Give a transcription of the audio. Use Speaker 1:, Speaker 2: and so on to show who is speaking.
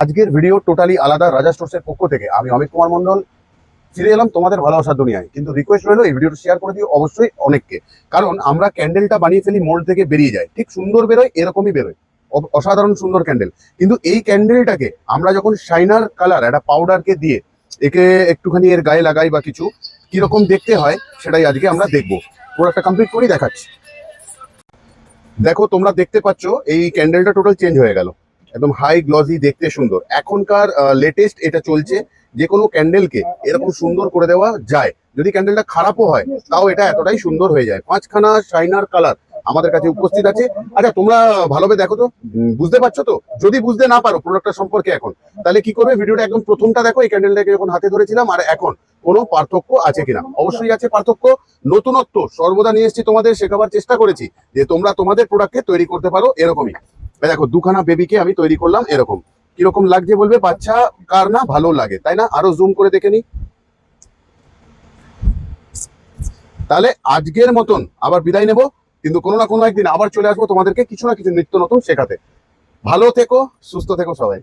Speaker 1: আজকের video totally আলাদা। রাজা স্টোর্সের পক্ষ থেকে আমি অমিত কুমার মন্ডল ফিরে এলাম তোমাদের ভালোবাসার দুনিয়ায়। কিন্তু রিকোয়েস্ট রইলো এই ভিডিওটা শেয়ার করে দিও অবশ্যই অনেককে, কারণ আমরা ক্যান্ডেলটা বানিয়ে ফেলি, মোল্ড থেকে বেরিয়ে যায়, ঠিক সুন্দর বেরোয়, এরকমই বেরোয়, অসাধারণ সুন্দর ক্যান্ডেল। কিন্তু এই ক্যান্ডেলটাকে আমরা যখন শাইনার কালার একটা পাউডারকে দিয়ে একে একটুখানি এর গায়ে লাগাই বা কিছু, কিরকম দেখতে হয় সেটাই আজকে আমরা দেখবো। প্রোডাক্টটা কমপ্লিট করেই দেখাচ্ছি। দেখো, তোমরা দেখতে পাচ্ছ এই ক্যান্ডেলটা টোটাল চেঞ্জ হয়ে গেল, একদম হাই গ্লসি, দেখতে সুন্দর। এখনকার লেটেস্ট এটা চলছে, যে কোনো ক্যান্ডেলকে এরকম সুন্দর করে দেওয়া যায়। যদি ক্যান্ডেলটা খারাপও হয় তাও এটা এতটাই সুন্দর হয়ে যায়। 5খানা শাইনার কালার আমাদের কাছে উপস্থিত আছে। আচ্ছা, তোমরা ভালোভাবে দেখো তো, বুঝতে পারছো তো? যদি বুঝতে না পারো প্রোডাক্টটা সম্পর্কে এখন, তাহলে কি করবে, ভিডিওটা একদম প্রথমটা দেখো। এই ক্যান্ডেলটাকে যখন হাতে ধরেছিলাম আর এখন কোনো পার্থক্য আছে কিনা। অবশ্যই আছে পার্থক্য। নতুনত্ব সর্বদা নিয়ে এসেছি, তোমাদের শেখাবার চেষ্টা করেছি যে তোমরা তোমাদের প্রোডাক্টকে তৈরি করতে পারো এরকমই। দেখো, 2খানা বেবিকে আমি তৈরি করলাম এরকম। কিরকম লাগছে বলবে? বাচ্চা কার না ভালো লাগে, তাই না? আরো জুম করে দেখে নি। তাহলে আজকের মতন আবার বিদায় নেব, কিন্তু কোনো না কোনো একদিন আবার চলে আসবো তোমাদেরকে কিছু না কিছু নিত্য নতুন শেখাতে। ভালো থেকো, সুস্থ থেকো সবাই।